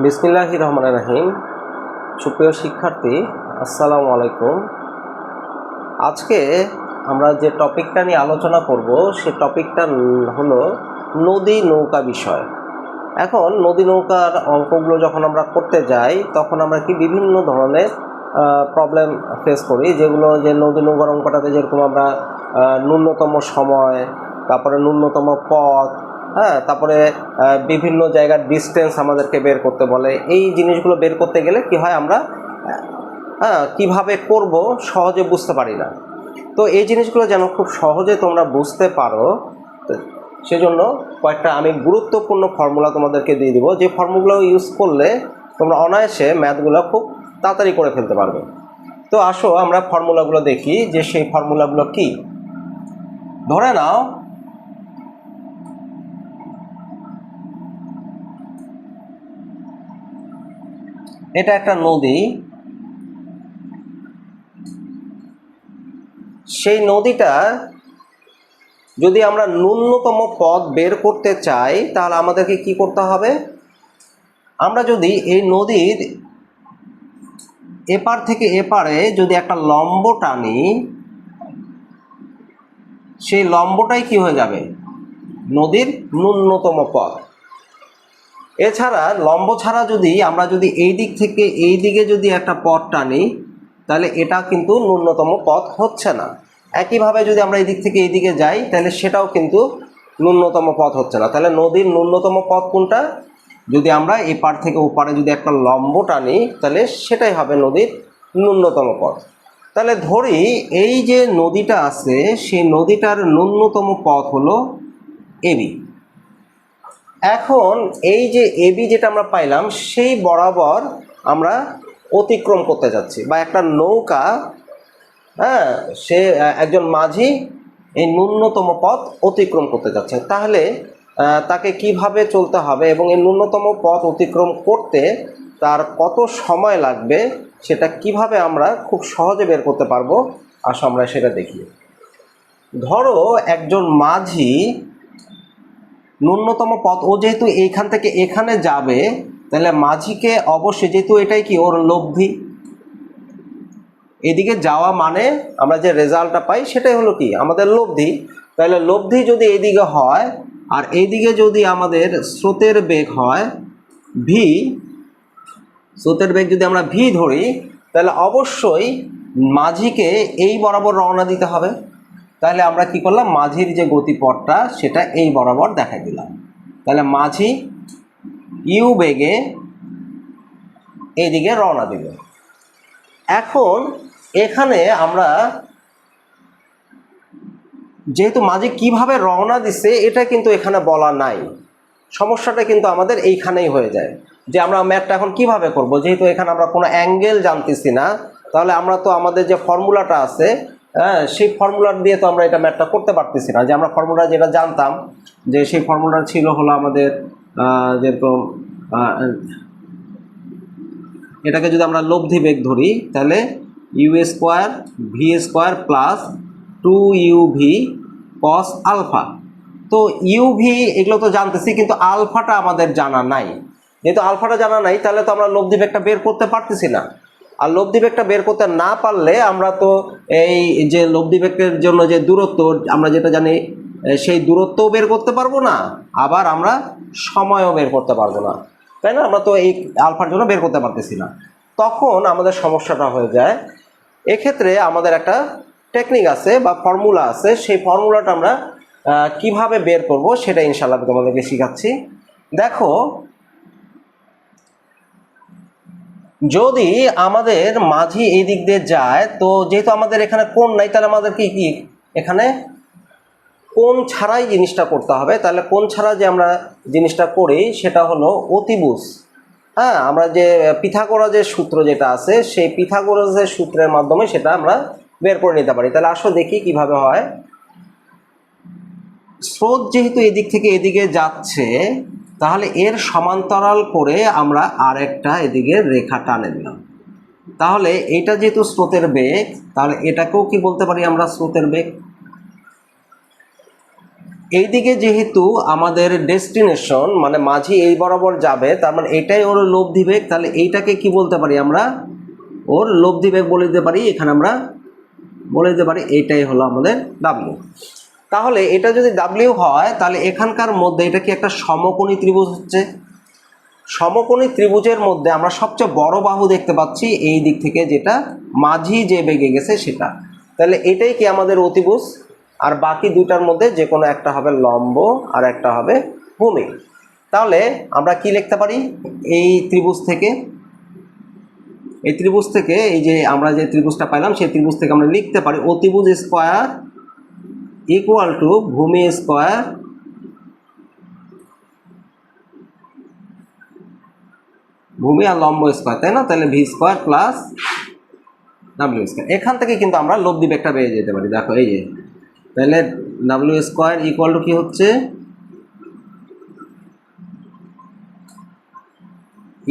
বিসমিল্লাহির রহমানির রহিম। সুপ্রিয় শিক্ষার্থী, আসসালামু আলাইকুম। আজকে আমরা যে টপিকটা নিয়ে আলোচনা করব সে টপিকটা হলো নদী নৌকা বিষয়। এখন নদী নৌকার অঙ্কগুলো যখন আমরা করতে যাই তখন আমরা কি বিভিন্ন ধরনের প্রবলেম ফেস করি, যেগুলো যে নদী নৌকার অঙ্কটাতে যেরকম আমরা ন্যূনতম সময়, তারপরে ন্যূনতম পথ, তারপরে বিভিন্ন জায়গার ডিস্টেন্স আমাদেরকে বের করতে বলে। এই জিনিসগুলো বের করতে গেলে কি হয়, আমরা কিভাবে করব সহজে বুঝতে পারি না। তো এই জিনিসগুলো যেন খুব সহজে তোমরা বুঝতে পারো, সেজন্য কয়েকটা আমি গুরুত্বপূর্ণ ফর্মুলা তোমাদেরকে দিয়ে দিব, যে ফর্মুলাগুলো ইউজ করলে তোমরা অনায়াসে ম্যাথগুলো খুব তাড়াতাড়ি করে ফেলতে পারবে। তো আসো আমরা ফর্মুলাগুলো দেখি যে সেই ফর্মুলাগুলো কি। ধরে নাও এটা একটা নদী, সেই নদীটা যদি আমরা ন্যূনতম পথ বের করতে চাই তাহলে আমাদেরকে কি করতে হবে, আমরা যদি এই নদীর এপার থেকে এপারে যদি একটা লম্ব টানি, সেই লম্বটাই কি হয়ে যাবে, নদীর ন্যূনতম পথ। এছাড়া লম্ব ছাড়া আমরা যদি এই দিক থেকে এই দিকে যদি একটা পথ টানি তাহলে এটা কিন্তু ন্যূনতম পথ হচ্ছে না। একইভাবে যদি আমরা এই দিক থেকে এই দিকে যাই তাহলে সেটাও কিন্তু ন্যূনতম পথ হচ্ছে না। তাহলে নদীর ন্যূনতম পথ কোনটা, যদি আমরা এপার থেকে ওপারে যদি একটা লম্ব টানি তাহলে সেটাই হবে নদীর ন্যূনতম পথ। তাহলে ধরি এই যে নদীটা আছে সেই নদীটার ন্যূনতম পথ হলো এবি। এখন এই যে এবি যেটা আমরা পাইলাম সেই বরাবর আমরা অতিক্রম করতে যাচ্ছি, বা একটা নৌকা, সে একজন মাঝি এই ন্যূনতম পথ অতিক্রম করতে যাচ্ছে। তাহলে তাকে কিভাবে চলতে হবে এবং এই ন্যূনতম পথ অতিক্রম করতে তার কত সময় লাগবে সেটা কিভাবে আমরা খুব সহজে বের করতে পারবো, আসো আমরা সেটা দেখি। ধরো একজন মাঝি ন্যূনতম পথ, ও যেহেতু এইখান থেকে এখানে যাবে তাহলে মাঝিকে অবশ্যই, যেহেতু এটাই কি ওর লব্ধি, এদিকে যাওয়া মানে আমরা যে রেজাল্টটা পাই সেটাই হলো কি আমাদের লব্ধি। তাহলে লব্ধি যদি এইদিকে হয় আর এইদিকে যদি আমাদের স্রোতের বেগ হয় ভি, স্রোতের বেগ যদি আমরা ভি ধরি তাহলে অবশ্যই মাঝিকে এই বরাবর রওনা দিতে হবে। তাহলে আমরা কি করলাম, মাঝির যে গতিপথটা সেটা এই বরাবর দেখাই দিলাম। তাহলে মাঝি ইউ বেগে এইদিকে রওনা দিল। এখন এখানে আমরা যেহেতু মাঝি কিভাবে রওনা দিছে এটা কিন্তু এখানে বলা নাই, সমস্যাটা কিন্তু আমাদের এইখানেই হয়ে যায় যে আমরা ম্যাথটা এখন কিভাবে করব। যেহেতু এখানে আমরা কোনো অ্যাঙ্গেল জানতেছি না, তাহলে আমরা তো আমাদের যে ফর্মুলাটা আছে সেই ফর্মুলা দিয়ে তো আমরা এটা ম্যাথটা করতে পারতেছি না। যে আমরা ফর্মুলা যেটা জানতাম যে সেই ফর্মুলা ছিল হলো আমাদের যেরকম এটাকে যদি আমরা লব্ধি বেগ ধরি তাহলে U square V square plus 2uv cos alpha. তো ইউভি এগুলো তো জানতেছি, কিন্তু আলফাটা আমাদের জানা নাই। যেহেতু আলফাটা জানা নাই তাহলে তো আমরা লব্ধি বেগটা বের করতে পারতেছি না। আর লব্ধি বেগটা বের করতে না পারলে আমরা তো এই যে লব্ধি বেগের জন্য যে দূরত্ব আমরা যেটা জানি সেই দূরত্বও বের করতে পারবো না, আবার আমরা সময়ও বের করতে পারবো না, তাই না? আমরা তো এই আলফার জন্য বের করতে পারতেছি না, তখন আমাদের সমস্যাটা হয়ে যায়। এক্ষেত্রে আমাদের একটা টেকনিক আছে বা ফর্মুলা আছে, সেই ফর্মুলাটা আমরা কিভাবে বের করব সেটা ইনশাআল্লাহ তোমাদেরকে শেখাচ্ছি। দেখো, যদি আমাদের মাঝি এই দিক দিয়ে যায়, তো যেহেতু আমাদের এখানে কোণ নাই তাহলে আমাদের কি এখানে কোণ ছাড়াই জিনিসটা করতে হবে। তাহলে কোণ ছাড়া যে আমরা জিনিসটা করি সেটা হলো অতিভুজ। আমরা যে পিথাগোরাসের সূত্র যেটা আছে সেই পিথাগোরাসের সূত্রের মাধ্যমে সেটা আমরা বের করে নিতে পারি। তাহলে আসো দেখি কিভাবে হয়। স্রোত যেহেতু এদিক থেকে এদিকে যাচ্ছে তাহলে এর সমান্তরাল করে আমরা আরেকটা এদিকে রেখা টানে দিলাম। তাহলে এটা যেহেতু স্রোতের বেগ, তাহলে এটাকেও কি বলতে পারি আমরা স্রোতের বেগ। এইদিকে যেহেতু আমাদের ডেস্টিনেশন মানে মাঝি এই বরাবর যাবে, তার মানে এটাই ওর লব্ধি বেগ, তাহলে এইটাকে কি বলতে পারি আমরা, ওর লব্ধি বেগ বলে দিতে পারি। এখানে আমরা বলে দিতে পারি এইটাই হলো আমাদের ডাব্লিউ। তাহলে এটা যদি ডাব্লিউ হয় তাহলে এখানকার মধ্যে এটা কি একটা সমকোণী ত্রিভুজ হচ্ছে। সমকোণী ত্রিভুজের মধ্যে আমরা সবচেয়ে বড় বাহু দেখতে পাচ্ছি এই দিক থেকে, যেটা মাঝি যে বেগে গেছে সেটা। তাহলে এটাই কি আমাদের অতিভুজ, আর বাকি দুটার মধ্যে যে কোনো একটা হবে লম্ব আর একটা হবে ভূমি। তাহলে আমরা কি লিখতে পারি এই ত্রিভুজ থেকে, এই ত্রিভুজ থেকে এই যে আমরা যে ত্রিভুজটা পাইলাম সেই ত্রিভুজ থেকে আমরা লিখতে পারি অতিভুজ স্কয়ার ইকুয়াল টু ভূমি স্কয়ার ভূমি আর লম্ব স্কয়ার, তাই না? তাহলে V square plus W square. এখান থেকে কিন্তু আমরা লব্ধি বেগটা পেয়ে যেতে পারি। দেখো এই যে, তাহলে ডাব্লিউ স্কয়ার ইকুয়াল টু কি হচ্ছে,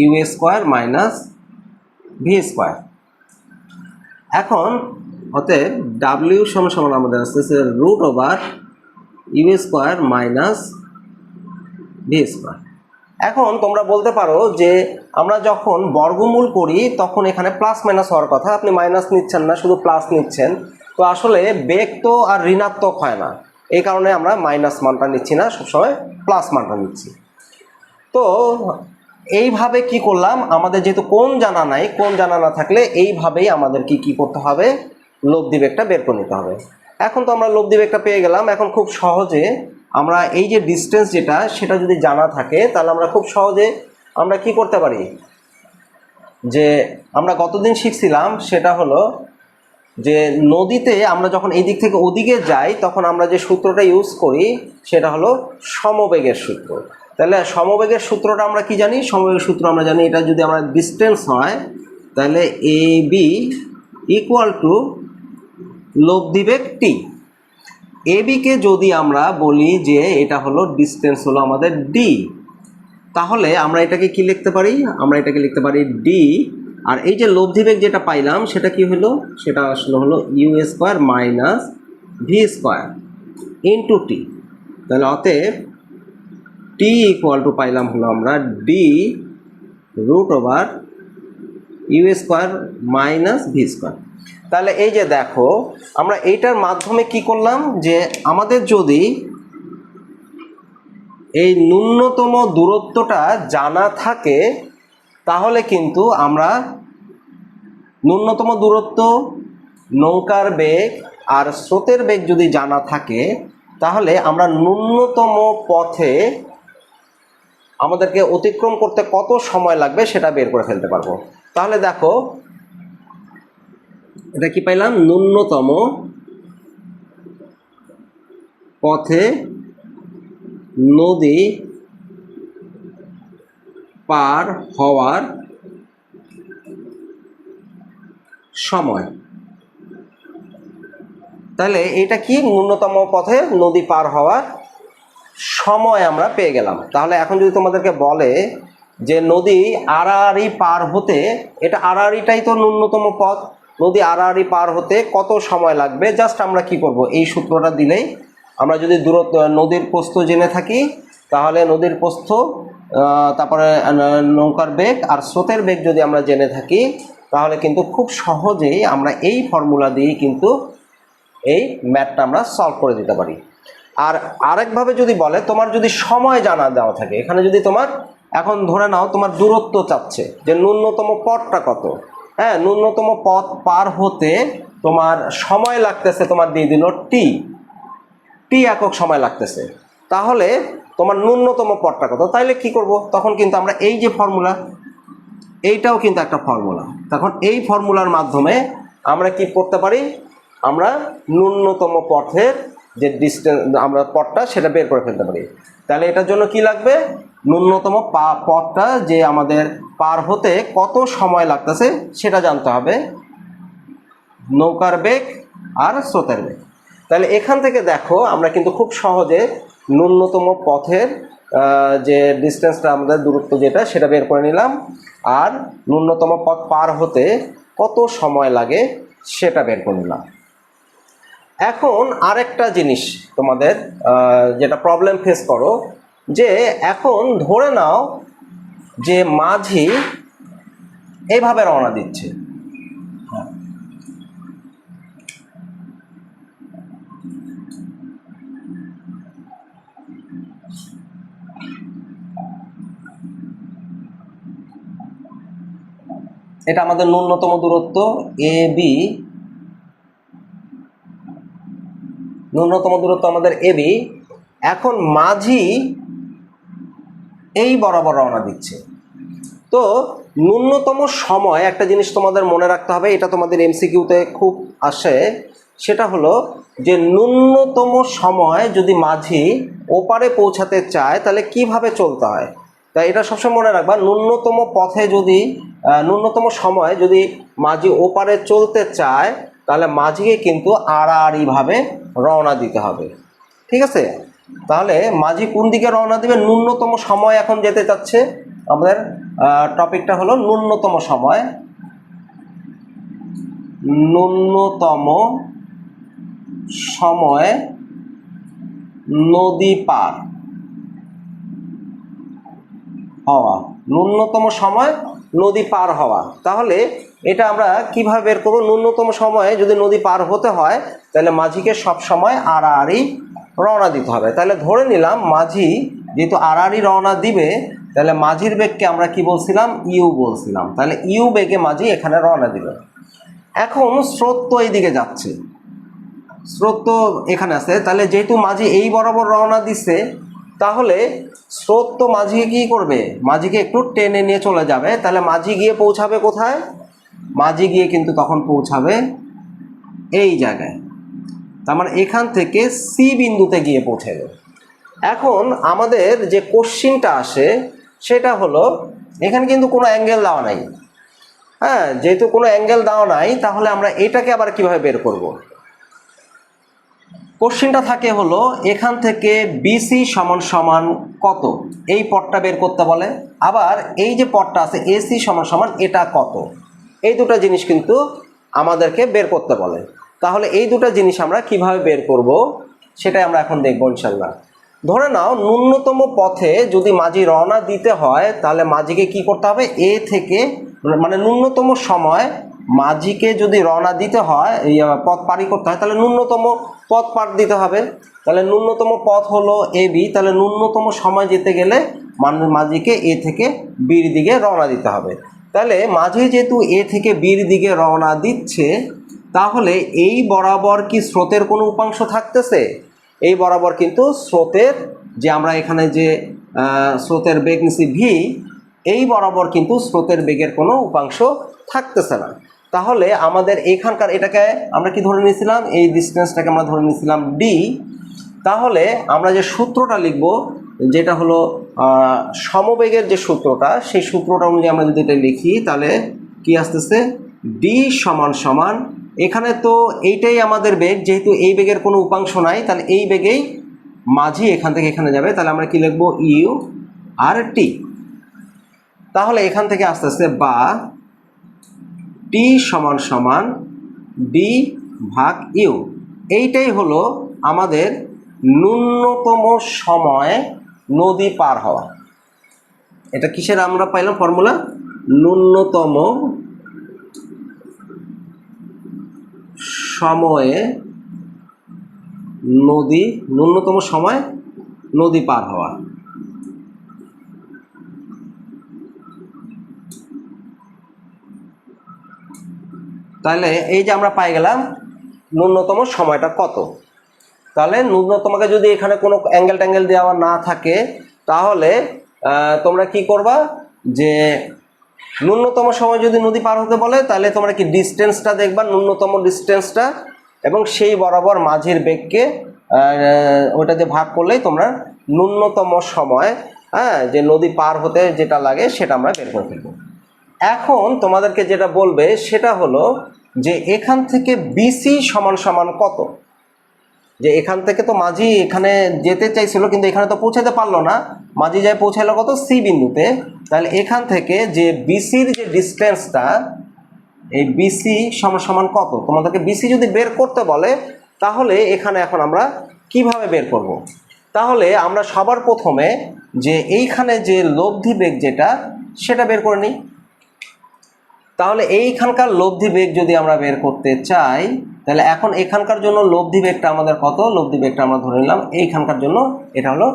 U square minus V square. এখন অতএব ডাব্লিউ সমান সমান আমাদের আসতেছে root over U square minus V square. এখন তোমরা বলতে পারো যে আমরা যখন বর্গমূল করি তখন এখানে প্লাস মাইনাস হওয়ার কথা, আপনি মাইনাস নিচ্ছেন না, শুধু প্লাস নিচ্ছেন। তো আসলে বেগ তো আর ঋণাত্মক হয় না, এই কারণে আমরা মাইনাস মানটা নিচ্ছি না, সবসময় প্লাস মানটা নিচ্ছি। তো এইভাবে কি করলাম, আমাদের যেহেতু কোণ জানা নাই, কোণ জানা না থাকলে এইভাবেই আমাদের কি করতে হবে, লব্ধি বেগটা বের করে নিতে হবে। এখন তো আমরা লব্ধি বেগটা পেয়ে গেলাম। এখন খুব সহজে আমরা এই যে ডিস্টেন্স যেটা সেটা যদি জানা থাকে তাহলে আমরা খুব সহজে আমরা কি করতে পারি, যে আমরা গতদিন শিখছিলাম সেটা হলো যে নদীতে আমরা যখন এই দিক থেকে ওদিকে যাই তখন আমরা যে সূত্রটা ইউজ করি সেটা হলো সমবেগের সূত্র। তাহলে সমবেগের সূত্রটা আমরা কি জানি, সমবেগের সূত্র আমরা জানি এটা যদি আমরা ডিস্টেন্স হয় তাহলে এ বি ইকুয়াল টু লব্ধি বেগ টি। এ বিকে যদি আমরা বলি যে এটা হলো ডিস্টেন্স হলো আমাদের ডি, তাহলে আমরা এটাকে কি লিখতে পারি, আমরা এটাকে লিখতে পারি ডি। আর এই যে লব্ধি বেগ যেটা পাইলাম সেটা কি হলো, সেটা আসলে হলো U square minus V square into T. তাহলে অতএব টি ইকুয়াল টু পাইলাম হলো আমরা D root over U square minus V square. তাহলে এই যে দেখো আমরা এইটার মাধ্যমে কি করলাম, যে আমাদের যদি এই ন্যূনতম দূরত্বটা জানা থাকে তাহলে কিন্তু আমরা ন্যূনতম দূরত্ব, নৌকার বেগ আর স্রোতের বেগ যদি জানা থাকে তাহলে আমরা ন্যূনতম পথে আমাদেরকে অতিক্রম করতে কত সময় লাগবে সেটা বের করে ফেলতে পারবো। তাহলে দেখো এটা কি পাইলাম, ন্যূনতম পথে নদী পার হওয়ার সময়। তাহলে এটা কি, ন্যূনতম পথে নদী পার হওয়ার সময় আমরা পেয়ে গেলাম। তাহলে এখন যদি তোমাদেরকে বলে যে নদী আড়াআড়ি পার হতে, এটা আড়াআড়িটাই তো ন্যূনতম পথ, নদী আড়াআড়ি পার হতে কত সময় লাগবে, জাস্ট আমরা কি করব, এই সূত্রটা দিলেই আমরা যদি দূরত্ব নদীর প্রস্থ জেনে থাকি তাহলে নদীর প্রস্থ, তারপরে নৌকার বেগ আর স্রোতের বেগ যদি আমরা জেনে থাকি তাহলে কিন্তু খুব সহজেই আমরা এই ফর্মুলা দিয়েই কিন্তু এই ম্যাথটা আমরা সলভ করে দিতে পারি। আর আরেকভাবে যদি বলে তোমার যদি সময় জানা দেওয়া থাকে, এখানে যদি তোমার এখন ধরে নাও তোমার দূরত্ব চাচ্ছে যে ন্যূনতম পথটা কত, হ্যাঁ ন্যূনতম পথ পার হতে তোমার সময় লাগতেছে, তোমার দিয়ে দিল টি একক সময় লাগতেছে, তাহলে তোমার ন্যূনতম পথটা কত, তাইলে কি করব, তখন কিন্তু আমরা এই যে ফর্মুলা, এইটাও কিন্তু একটা ফর্মুলা, তখন এই ফর্মুলার মাধ্যমে আমরা কি করতে পারি, আমরা ন্যূনতম পথের যে ডিস্টেন্স আমরা পথটা সেটা বের করে ফেলতে পারি। তাহলে এটার জন্য কি লাগবে, ন্যূনতম পথটা যে আমাদের পার হতে কত সময় লাগতেছে সেটা জানতে হবে, নৌকার বেগ আর স্রোতের বেগ। তাহলে এখান থেকে দেখো আমরা কিন্তু খুব সহজে ন্যূনতম পথের যে ডিস্টেন্সটা আমাদের দূরত্ব যেটা সেটা বের করে নিলাম, আর ন্যূনতম পথ পার হতে কত সময় লাগে সেটা বের করে নিলাম। এখন আরেকটা জিনিস তোমাদের যেটা প্রবলেম ফেস করো, যে এখন ধরে নাও যে মাঝি এইভাবে রওনা দিচ্ছে। এটা আমাদের ন্যূনতম দূরত্ব এ বি, ন্যূনতম দূরত্ব আমাদের এ বি। এখন মাঝি এই বরাবর রওনা দিচ্ছে। তো ন্যূনতম সময়, একটা জিনিস তোমাদের মনে রাখতে হবে, এটা তোমাদের এমসিকিউতে খুব আসে, সেটা হলো যে ন্যূনতম সময় যদি মাঝি ওপারে পৌঁছাতে চায় তাহলে কিভাবে চলতে হয়। তাই এটা সবসময় মনে রাখবা, ন্যূনতম পথে যদি ন্যূনতম সময় যদি মাঝি ওপারে চলতে চায় তাহলে মাঝিকে কিন্তু আড়াআড়িভাবে রওনা দিতে হবে। ঠিক আছে, তাহলে মাঝি কোন দিকে রওনা দিবে? ন্যূনতম সময় এখন যেতে চাচ্ছে, আমাদের টপিকটা হলো ন্যূনতম সময়। ন্যূনতম সময় নদী পার হওয়া, ন্যূনতম সময় নদী পার হওয়া। তাহলে এটা আমরা কিভাবে বের করব? ন্যূনতম সময়ে যদি নদী পার হতে হয় তাহলে মাঝিকে সব সময় আড়াআড়ি রওনা দিতে হবে। তাহলে ধরে নিলাম মাঝি যেহেতু আড়াআড়ি রওনা দিবে, তাহলে মাঝির বেগকে আমরা কি বলছিলাম? ইউ বলছিলাম। তাহলে ইউ বেগে মাঝি এখানে রওনা দিবে। এখন স্রোত তো এইদিকে যাচ্ছে, স্রোত তো এখানে আছে, তাহলে যেহেতু মাঝি এই বরাবর রওনা দিচ্ছে তাহলে স্রোত তো মাঝিকে কী করবে? মাঝিকে একটু টেনে নিয়ে চলে যাবে। তাহলে মাঝি গিয়ে পৌঁছাবে কোথায়? মাঝি গিয়ে কিন্তু তখন পৌঁছাবে এই জায়গায়, তার মানে এখান থেকে সি বিন্দুতে গিয়ে পৌঁছাবে। এখন আমাদের যে কোশ্চিনটা আসে সেটা হলো, এখানে কিন্তু কোনো অ্যাঙ্গেল দেওয়া নাই। হ্যাঁ, যেহেতু কোনো অ্যাঙ্গেল দেওয়া নাই তাহলে আমরা এটাকে আবার কিভাবে বের করব? কোশ্চেনটা থাকে হলো এখান থেকে বিসি সমান সমান কত, এই পথটা বের করতে বলে। আবার এই যে পথটা আছে এসি সমান সমান এটা কত, এই দুটো জিনিস কিন্তু আমাদেরকে বের করতে বলে। তাহলে এই দুটো জিনিস আমরা কিভাবে বের করব সেটাই আমরা এখন দেখব ইনশাল্লাহ। ধরে নাও ন্যূনতম পথে যদি মাঝি রওনা দিতে হয় তাহলে মাঝিকে কি করতে হবে? এ থেকে, মানে ন্যূনতম সময় মাঝিকে যদি রওনা দিতে হয়, পথ পাড়ি করতে হয়, তাহলে ন্যূনতম পথ পার দিতে হবে। তাহলে ন্যূনতম পথ হলো এ বি, তাহলে ন্যূনতম সময় যেতে গেলে মাঝিকে এ থেকে বির দিকে রওনা দিতে হবে। তাহলে মাঝি যেহেতু এ থেকে বির দিকে রওনা দিচ্ছে, তাহলে এই বরাবর কি স্রোতের কোনো উপাংশ থাকতেছে? এই বরাবর কিন্তু স্রোতের, যে আমরা এখানে যে স্রোতের বেগ নিচ্ছি ভি, এই বরাবর কিন্তু স্রোতের বেগের কোনো উপাংশ থাকতেছে না। তাহলে আমাদের এখানকার এটাকে আমরা কি ধরে নিয়েছিলাম? এই ডিস্টেন্সটাকে আমরা ধরে নিয়েছিলাম ডি। তাহলে আমরা যে সূত্রটা লিখব, যেটা হলো সমবেগের যে সূত্রটা, সেই সূত্রটা অনুযায়ী আমরা যদি এটা লিখি তাহলে কি আসতেছে? ডি সমান সমান, এখানে তো এইটাই আমাদের বেগ, যেহেতু এই বেগের কোনো উপাংশ নাই তাহলে এই বেগেই মাঝি এখান থেকে এখানে যাবে। তাহলে আমরা কি লিখবো? ইউ আর টি। তাহলে এখান থেকে আস্তে আস্তে বা টি সমান সমান ডি ভাগ ইউ, এইটাই হলো আমাদের ন্যূনতম সময় নদী পার হওয়া। এটা কিসের আমরা পাইলাম ফর্মুলা? ন্যূনতম সময়ে নদী, ন্যূনতম সময় নদী পার হওয়া। তাহলে এই যে আমরা পাই গেলাম ন্যূনতম সময়টা কত। তাহলে ন্যূনতমকে যদি এখানে কোনো অ্যাঙ্গেল ট্যাঙ্গেল দেওয়া না থাকে তাহলে তোমরা কি করবা? যে ন্যূনতম সময় যদি নদী পার হতে বলে তাহলে তোমরা কি ডিস্টেন্সটা দেখবা, ন্যূনতম ডিস্টেন্সটা, এবং সেই বরাবর মাঝির বেগকে ওটা দিয়ে ভাগ করলেই তোমরা ন্যূনতম সময়, হ্যাঁ, যে নদী পার হতে যেটা লাগে সেটা আমরা বের করে ফেলবো। এখন তোমাদেরকে যেটা বলবে সেটা হলো যে এখান থেকে বিসি সমান সমান কত। যে এখান থেকে তো মাঝি এখানে যেতে চাইছিল কিন্তু এখানে তো পৌঁছাতে পারলো না, মাঝি যায় পৌঁছালো কত? সি বিন্দুতে। তাহলে এখান থেকে যে বিসির যে ডিস্টেন্সটা, এই বিসি সমান সমান কত, তোমাদেরকে বিসি যদি বের করতে বলে তাহলে এখানে এখন আমরা কিভাবে বের করব? তাহলে আমরা সবার প্রথমে যে এইখানে যে লব্ধি বেগ যেটা সেটা বের করে নিই। তাহলে এইখানকার লব্ধি বেগ যদি আমরা বের করতে চাই, তাহলে এখন এখানকার জন্য লব্ধি বেগটা আমাদের কত? লব্ধি বেগটা আমরা ধরে নিলাম এইখানকার জন্য এটা হলো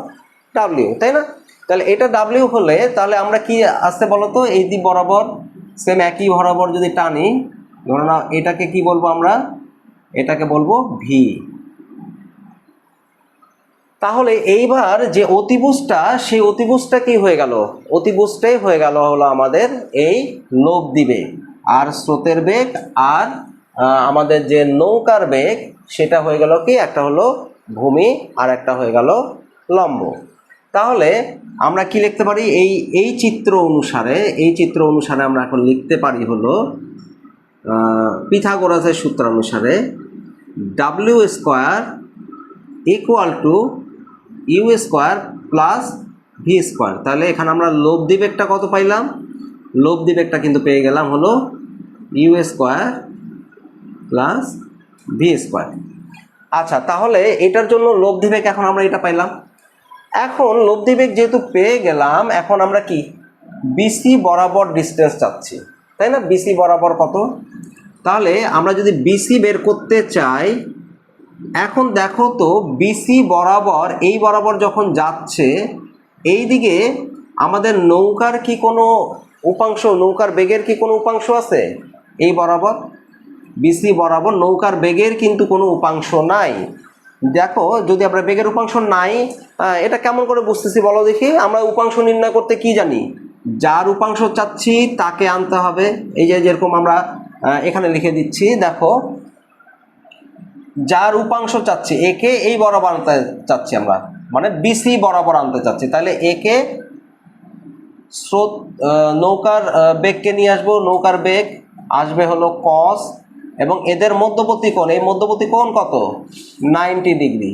ডাব্লিউ, তাই না? তাহলে এটা ডাব্লিউ হলে তাহলে আমরা কি আসতে বলতো, এই দিক বরাবর সেম একই বরাবর যদি টানি, ধরো না এটাকে কি বলবো আমরা? এটাকে বলবো ভি। তাহলে এইবার যে অতিভুজটা, সেই অতিভুজটা কি হয়ে গেল? অতিভুজটাই হয়ে গেল হলো আমাদের এই লব্ধি বেগ, আর স্রোতের বেগ আর আমাদের যে নৌকার বেগ সেটা হয়ে গেল কি? একটা হলো ভূমি আর একটা হয়ে গেল লম্ব। তাহলে আমরা কি লিখতে পারি? এই চিত্র অনুসারে আমরা এখন লিখতে পারি হলো পিথাগোরাসের সূত্র অনুসারে W square equal to U square plus V square. তাহলে এখানে আমরা লব্ধি বেগটা কত পাইলাম? লব্ধি বেগটা কিন্তু পেয়ে গেলাম হলো U square plus V square. আচ্ছা, তাহলে এটার জন্য লব্ধি বেগ এখন আমরা এটা পাইলাম। এখন লব্ধি বেগ যেহেতু পেয়ে গেলাম, এখন আমরা কি বিসি বরাবর ডিস্টেন্স চাচ্ছি, তাই না? বিসি বরাবর কত? তাহলে আমরা যদি বিসি বের করতে চাই, এখন দেখো তো বিসি বরাবর এই বরাবর যখন যাচ্ছে, এই দিকে আমাদের নৌকার কি কোনো উপাংশ, নৌকার বেগের কি কোনো উপাংশ আছে? এই বরাবর বিসি বরাবর নৌকার বেগের কিন্তু কোনো উপাংশ নাই। দেখো, যদি আমরা বেগের উপাংশ নাই, এটা কেমন করে বুঝতেছি বলো দেখি? আমরা উপাংশ নির্ণয় করতে কি জানি? যার উপাংশ চাচ্ছি তাকে আনতে হবে। এই যে যেরকম আমরা এখানে লিখে দিচ্ছি, দেখো যার উপাংশ চাচ্ছি একে এই বরাবর আনতে চাচ্ছি আমরা, মানে বিসি বরাবর আনতে চাচ্ছি। তাহলে একে স্রোত নৌকার বেগকে নিয়ে আসবো, নৌকার বেগ আসবে হলো কস, এবং এদের মধ্যবর্তী কোণ, এই মধ্যবর্তী কোণ কত? 90 ডিগ্রি।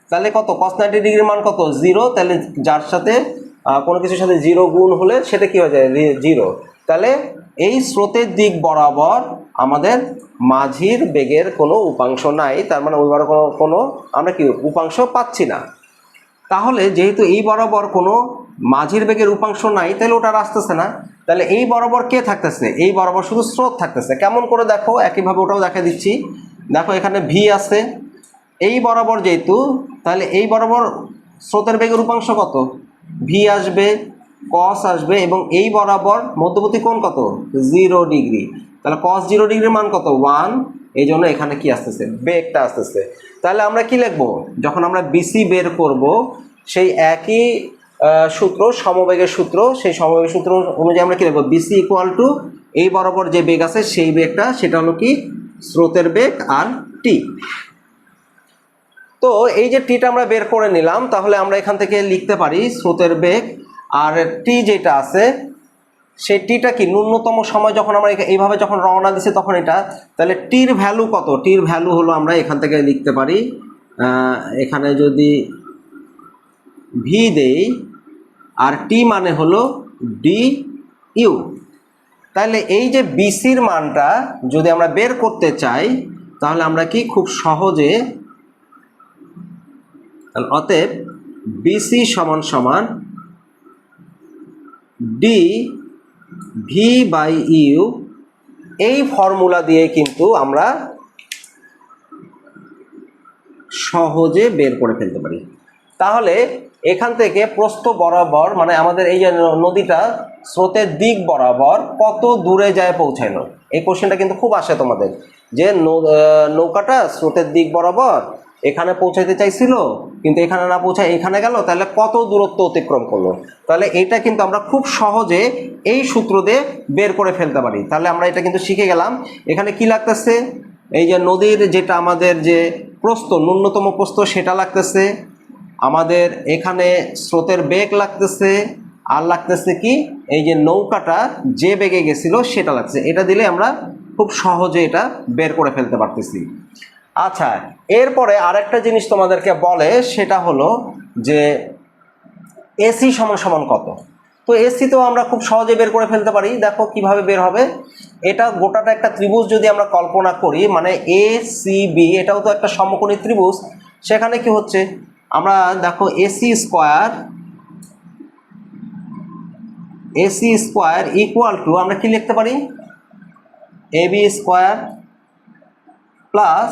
তাহলে কত? কস 90 ডিগ্রির মান কত? 0। তাহলে যার সাথে কোনো কিছুর সাথে 0 গুণ হলে সেটা কি হয়ে যায়? 0। তাহলে এই স্রোতের দিক বরাবর আমাদের মাঝির বেগের কোনো উপাংশ নাই, তার মানে ওই বরাবর কোনো আমরা কি উপাংশ পাচ্ছি না। তাহলে যেহেতু এই বরাবর কোনো মাঝির বেগের উপাংশ নাই, তাহলে ওটা আসতেছে না। তাহলে এই বরাবর কে থাকতেছে? এই বরাবর শুধু স্রোত থাকতেছে। কেমন করে দেখো? একইভাবে ওটাও দেখা দিচ্ছি। দেখো এখানে ভি আছে এই বরাবর যেহেতু, তাহলে এই বরাবর স্রোতের বেগের উপাংশ কত? ভি আসবে, কস আসবে, এবং এই বরাবর মধ্যবর্তী কোণ কত? 0 ডিগ্রি। তাহলে কস 0 ডিগ্রির মান কত? 1। এই জন্য এখানে কি আসতেছে? বেগটা আসতেছে। তাহলে আমরা কি লিখবো? যখন আমরা বিসি বের করব, সেই একই সূত্র, সমবেগের সূত্র, সেই সমবেগের সূত্র অনুযায়ী আমরা কি লিখবো? বিসি ইকুয়াল টু এই বরাবর যে বেগ আছে সেই বেগটা, সেটা হলো কি? স্রোতের বেগ আর টি। তো এই যে টিটা আমরা বের করে নিলাম, তাহলে আমরা এখান থেকে লিখতে পারি স্রোতের বেগ আর টি যেটা আছে, সেই টিটা কি? ন্যূনতম সময় যখন আমরা এইভাবে যখন রওনা দিচ্ছি তখন এটা, তাহলে টির ভ্যালু কত? টির ভ্যালু হলো আমরা এখান থেকে লিখতে পারি, এখানে যদি ভি দেই আর টি মানে হলো ডি ইউ। তাহলে এই যে বিসির মানটা যদি আমরা বের করতে চাই, তাহলে আমরা কি খুব সহজে, অতএব বিসি সমান সমান ডি ভি বাই ইউ, এই ফর্মুলা দিয়ে কিন্তু আমরা সহজে বের করে ফেলতে পারি। তাহলে এখান থেকে প্রস্থ বরাবর, মানে আমাদের এই যে নদীটা স্রোতের দিক বরাবর কত দূরে যায় পৌঁছালো, এই কোশ্চেনটা কিন্তু খুব আসে তোমাদের, যে নৌকাটা স্রোতের দিক বরাবর এখানে পৌঁছাইতে চাইছিল, কিন্তু এখানে না পৌঁছায় এখানে গেল, তাহলে কত দূরত্ব অতিক্রম করলো। তাহলে এটা কিন্তু আমরা খুব সহজে এই সূত্র দিয়ে বের করে ফেলতে পারি। তাহলে আমরা এটা কিন্তু শিখে গেলাম। এখানে কি লাগতেছে? এই যে নদীর যেটা আমাদের যে প্রস্থ, ন্যূনতম প্রস্থ, সেটা লাগতেছে আমাদের, এখানে স্রোতের বেগ লাগতেছে, আর লাগতেছে কি? এই যে নৌকাটা যে বেগে গেছিল সেটা লাগছে। এটা দিলে আমরা খুব সহজে এটা বের করে ফেলতে পারতেছি। আচ্ছা, এরপরে আরেকটা জিনিস তোমাদেরকে বলে, সেটা হলো যে এসি সমান সমান কত। তো এসি তো আমরা খুব সহজে বের করে ফেলতে পারি। দেখো কিভাবে বের হবে। এটা গোটাটা একটা ত্রিভুজ যদি আমরা কল্পনা করি, মানে এ সি বি, এটাও তো একটা সমকোণী ত্রিভুজ। সেখানে কি হচ্ছে, আমরা দেখো এসি স্কোয়ার ইকুয়াল টু আমরা কি লিখতে পারি, AB square plus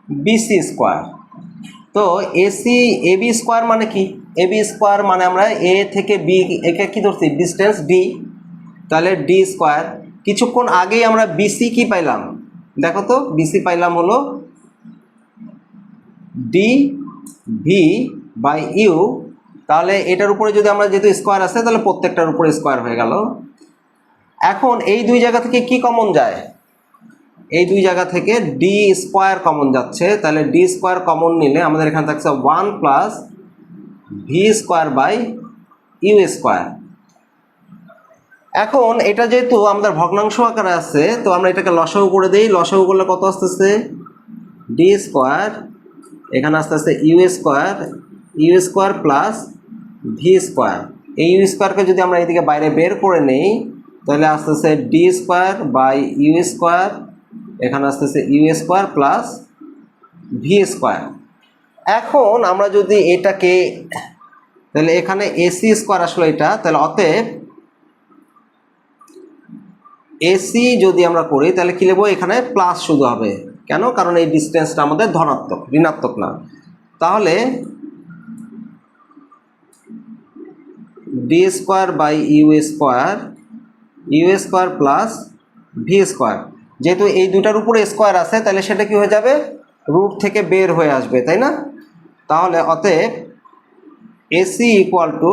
BC square. তো এসি এবি স্কোয়ার মানে কি, এবি স্কোয়ার মানে আমরা এ থেকে বি একে কি ধরছি, ডিস্টেন্স ডি, তাহলে ডি স্কোয়ার। কিছুক্ষণ আগেই আমরা বিসি কি পাইলাম, দেখো তো বিসি পাইলাম হলো ডি ভি বাই ইউ। তাহলে এটার উপরে যদি আমরা যেহেতু স্কোয়ার আছে তাহলে প্রত্যেকটার উপরে স্কোয়ার হয়ে গেল। এখন এই দুই জায়গা থেকে কি কমন যায়, এই দুই জায়গা থেকে ডি স্কোয়ার কমন যাচ্ছে, তাহলে ডি স্কোয়ার কমন নিলে আমাদের এখানে থাকছে 1 plus V square by U square. এখন এটা যেহেতু আমাদের ভগ্নাংশ আকারে আছে, তো আমরা এটাকে লসাগু করে দিই। লসাগু করলে কত আসতেছে, ডি স্কোয়ার, এখানে আস্তে আস্তে U square plus V square. এই ইউ স্কোয়ারকে যদি আমরা এদিকে বাইরে বের করে নেই তাহলে আস্তে আস্তে D square by U square, এখানে আসতেছে U square plus V square. এখন আমরা যদি এটাকে, তাহলে এখানে এসি স্কোয়ার আসলে এটা, তাহলে অতএব এসি যদি আমরা করি তাহলে কি লিখবো, এখানে প্লাস শুধু হবে। কেন, কারণ এই ডিস্টেন্সটা আমাদের ধনাত্মক, ঋণাত্মক না। তাহলে D square by U square plus V square. যেহেতু এই দুটার উপরে স্কোয়ার আছে তাহলে সেটা কি হয়ে যাবে, রুট থেকে বের হয়ে আসবে, তাই না? তাহলে অতএব AC equal to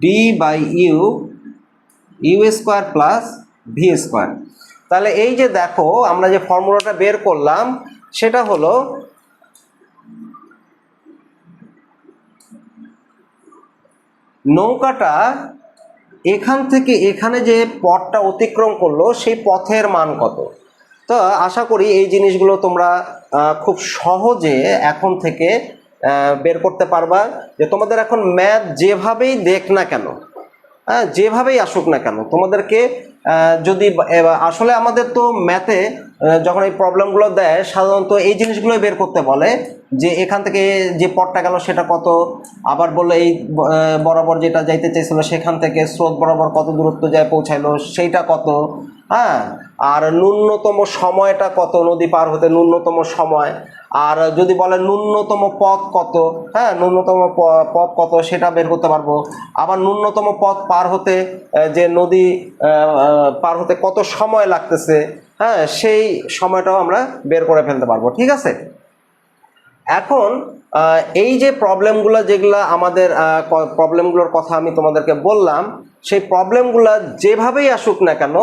D by U square plus V square. তাহলে এই যে দেখো আমরা যে ফর্মুলাটা বের করলাম সেটা হলো নৌকাটা এখান থেকে এখানে যে পথটা অতিক্রম করলো সেই পথের মান কত। তো আশা করি এই জিনিসগুলো তোমরা খুব সহজে এখন থেকে বের করতে পারবা। যে তোমাদের এখন ম্যাথ যেভাবেই দেখ না কেন, যেভাবেই আসুক না কেন, তোমাদেরকে যদি আসলে আমাদের তো ম্যাথে যখন এই প্রবলেমগুলো দেয় সাধারণত এই জিনিসগুলোই বের করতে বলে, যে এখান থেকে যে পথটা গেল সেটা কত, আবার বললো এই বরাবর যেটা যাইতে চাইছিল সেখান থেকে স্রোত বরাবর কত দূরত্ব যায় পৌঁছাইলো সেইটা কত, হ্যাঁ, আর ন্যূনতম সময়টা কত নদী পার হতে, ন্যূনতম সময়, আর যদি বলে ন্যূনতম পথ কত, হ্যাঁ, ন্যূনতম পথ কত সেটা বের করতে পারবো। আবার ন্যূনতম পথ পার হতে যে নদী পার হতে কত সময় লাগতেছে, হ্যাঁ, সেই সময়টাও আমরা বের করে ফেলতে পারবো। ঠিক আছে, এখন এই যে প্রবলেমগুলো যেগুলো আমাদের প্রবলেমগুলোর কথা আমি তোমাদেরকে বললাম, সেই প্রবলেমগুলো যেভাবেই আসুক না কেন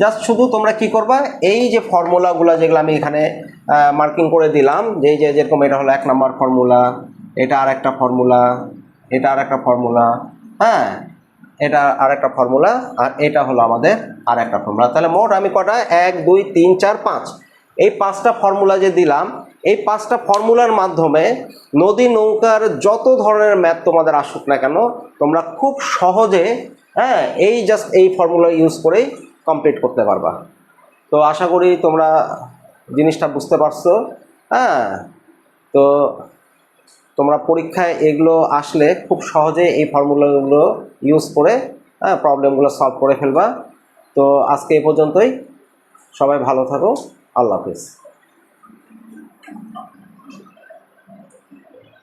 জাস্ট শুধু তোমরা কি করবা, এই যে ফর্মুলাগুলো যেগুলো আমি এখানে মার্কিং করে দিলাম, যে যেরকম এটা হলো 1 নম্বর ফর্মুলা, এটা আর একটা ফর্মুলা, এটা আর একটা ফর্মুলা, হ্যাঁ, এটা আর একটা ফর্মুলা, আর এটা হলো আমাদের আর একটা ফর্মুলা। তাহলে মোট আমি কটা, 1 2 3 4 5, এই 5টা ফর্মুলা যে দিলাম, এই 5টা ফর্মুলার মাধ্যমে নদী নৌকার যত ধরনের ম্যাথ তোমাদের আসুক না কেন তোমরা খুব সহজে, হ্যাঁ, এই জাস্ট এই ফর্মুলা ইউজ করেই কমপ্লিট করতে পারবা। তো আশা করি তোমরা জিনিসটা বুঝতে পারছো। হ্যাঁ, তো তোমরা পরীক্ষায় এগুলো আসলে খুব সহজে এই ফর্মুলাগুলো ইউজ করে প্রবলেমগুলো সলভ করে ফেলবা। তো আজকে এই পর্যন্তই, সবাই ভালো থাকো, আল্লাহ হাফিজ।